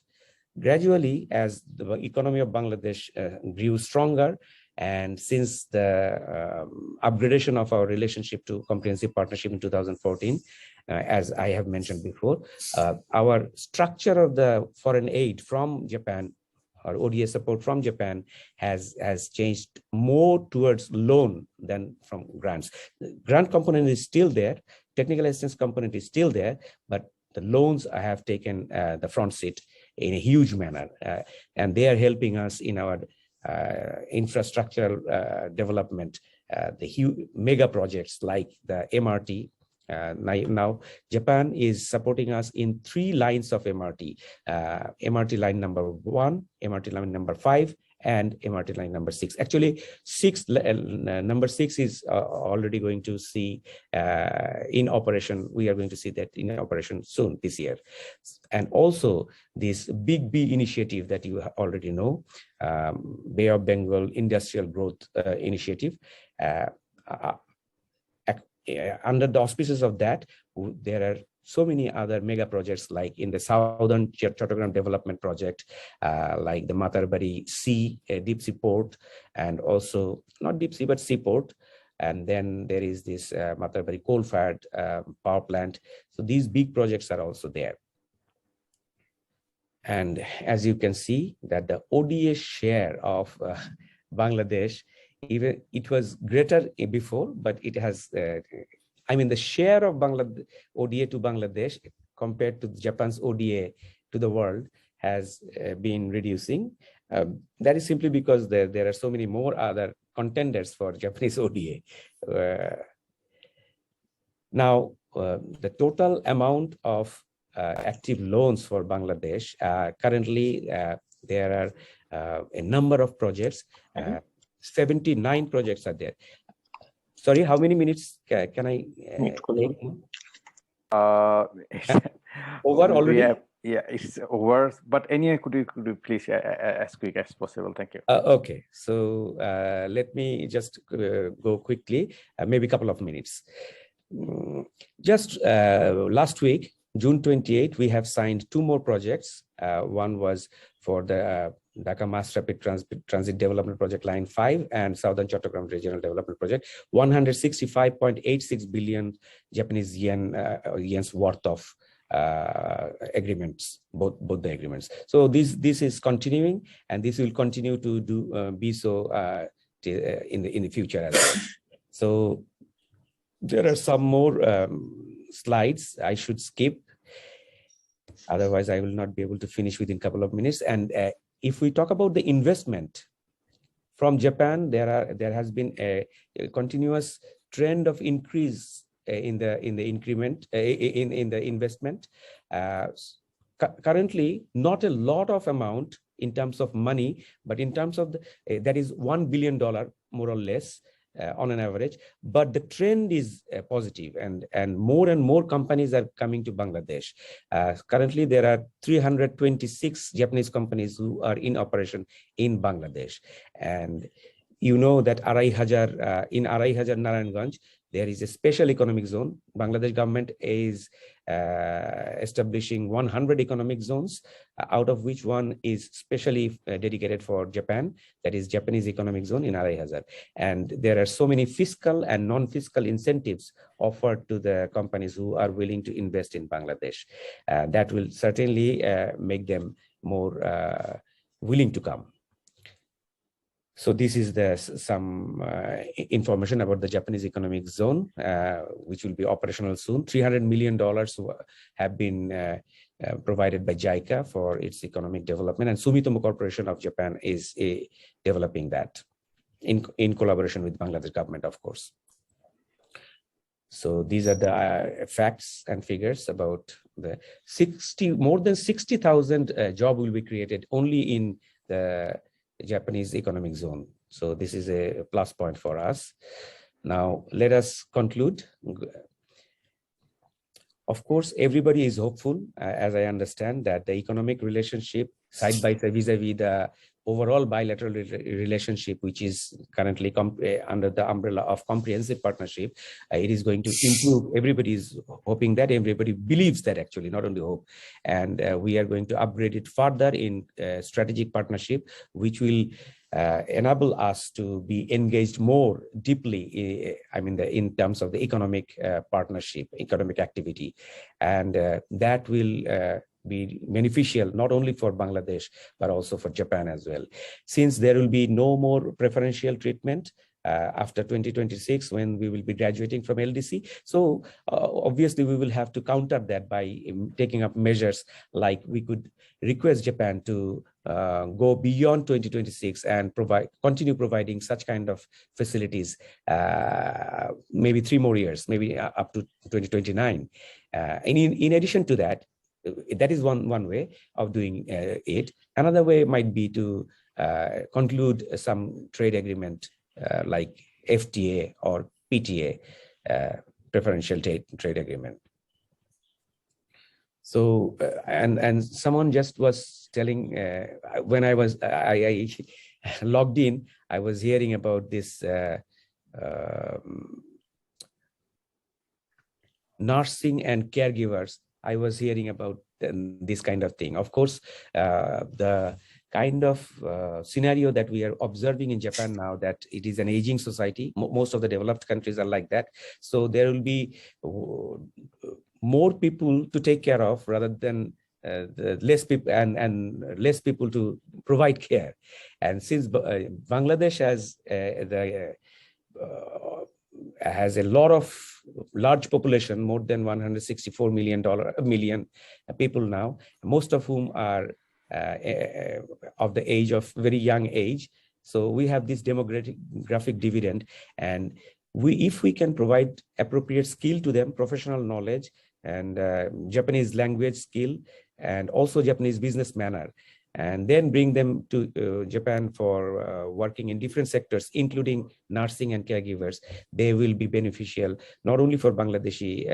gradually, as the economy of Bangladesh grew stronger, and since the upgradation of our relationship to comprehensive partnership in 2014, as I have mentioned before, our structure of the foreign aid from Japan, or ODA support from Japan, has changed more towards loan than from grants. The grant component is still there, technical assistance component is still there, but the loans have taken the front seat in a huge manner, and they are helping us in our infrastructural development, the huge mega projects like the MRT. Now, Japan is supporting us in 3 lines of MRT, MRT line number 1, MRT line number 5, and MRT line number 6. Actually, number 6 is already going to see in operation. We are going to see that in operation soon this year. And also this Big B initiative that you already know, Bay of Bengal Industrial Growth Initiative. Under the auspices of that, there are so many other mega projects, like in the Southern Chattogram Development Project, like the Matarbari Sea, deep sea port, and also not deep sea, but seaport. And then there is this Matarbari coal-fired power plant. So these big projects are also there. And as you can see, that the ODA share of Bangladesh, even it was greater before, but it has, the share of ODA to Bangladesh compared to Japan's ODA to the world has been reducing. That is simply because there are so many more other contenders for Japanese ODA. Now, the total amount of active loans for Bangladesh, currently there are a number of projects, 79 projects are there. Sorry, how many minutes can I take? Over already? Yeah, it's over. But anyway, could you please as quick as possible? Thank you. Okay, so let me just go quickly, maybe a couple of minutes. Just last week, June 28, we have signed 2 more projects. One was for the Dhaka Mass Rapid Transit Development Project Line 5 and Southern Chattogram Regional Development Project, 165.86 billion Japanese yen's worth of agreements, both the agreements. So this is continuing, and this will continue to be so in the future as well. So there are some more slides I should skip. Otherwise, I will not be able to finish within a couple of minutes. And if we talk about the investment from Japan, there has been a continuous trend of increase in the investment. Currently, not a lot of amount in terms of money, but in terms of that is $1 billion more or less. On an average, but the trend is positive, and more companies are coming to Bangladesh. Currently, there are 326 Japanese companies who are in operation in Bangladesh, and you know that in Arai Hajar Narayanganj, there is a special economic zone. Bangladesh government is establishing 100 economic zones, out of which one is specially dedicated for Japan, that is Japanese economic zone in Arai Hajar. And there are so many fiscal and non-fiscal incentives offered to the companies who are willing to invest in Bangladesh. That will certainly make them more willing to come. So this is some information about the Japanese economic zone, which will be operational soon. $300 million have been provided by JICA for its economic development, and Sumitomo Corporation of Japan is developing that in collaboration with Bangladesh government, of course. So these are the facts and figures about the more than 60,000 jobs will be created only in the Japanese economic zone. So this is a plus point for us. Now let us conclude. Of course, everybody is hopeful, as I understand, that the economic relationship side by side vis-a-vis the overall bilateral relationship, which is currently under the umbrella of comprehensive partnership, it is going to improve. Everybody is hoping that, everybody believes that, actually, not only hope. And we are going to upgrade it further in strategic partnership, which will enable us to be engaged more deeply, in terms of the economic partnership, economic activity. And that will be beneficial not only for Bangladesh, but also for Japan as well. Since there will be no more preferential treatment after 2026, when we will be graduating from LDC. So obviously we will have to counter that by taking up measures, like we could request Japan to go beyond 2026 and continue providing such kind of facilities, maybe 3 more years, maybe up to 2029. And in addition to that, that is one way of doing it. Another way might be to conclude some trade agreement like FTA or PTA, preferential trade agreement. So, and someone just was telling, when I logged in, I was hearing about this nursing and caregivers. I was hearing about this kind of thing. Of course, the kind of scenario that we are observing in Japan now, that it is an aging society. Most of the developed countries are like that. So there will be more people to take care of rather than less people and less people to provide care. And since Bangladesh has a lot of large population, more than 164 million people now, most of whom are of the age of very young age. So we have this demographic dividend, and if we can provide appropriate skill to them, professional knowledge and Japanese language skill, and also Japanese business manner, and then bring them to Japan for working in different sectors, including nursing and caregivers, they will be beneficial not only for Bangladeshi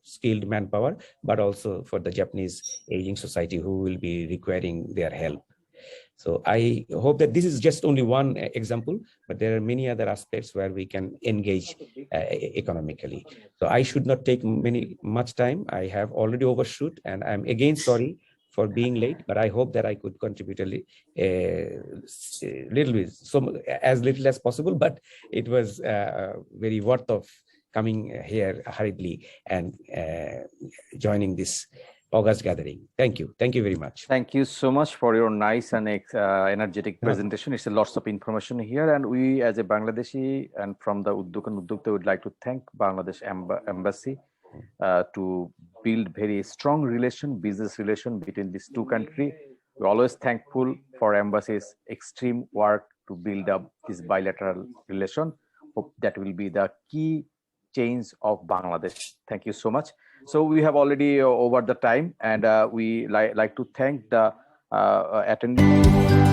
skilled manpower, but also for the Japanese aging society who will be requiring their help. So I hope that this is just only one example, but there are many other aspects where we can engage economically. So I should not take much time. I have already overshoot, and I'm again sorry for being late, but I hope that I could contribute a little bit, as little as possible, but it was very worth of coming here hurriedly and joining this August gathering. Thank you. Thank you very much. Thank you so much for your nice and energetic presentation. It's a lots of information here, and we as a Bangladeshi and from the Uddok and Uddokta would like to thank Bangladesh Embassy to build very strong business relation between these two countries. We're always thankful for Embassy's extreme work to build up this bilateral relation. Hope that will be the key change of Bangladesh. Thank you so much. So we have already over the time, and we like to thank the attendees.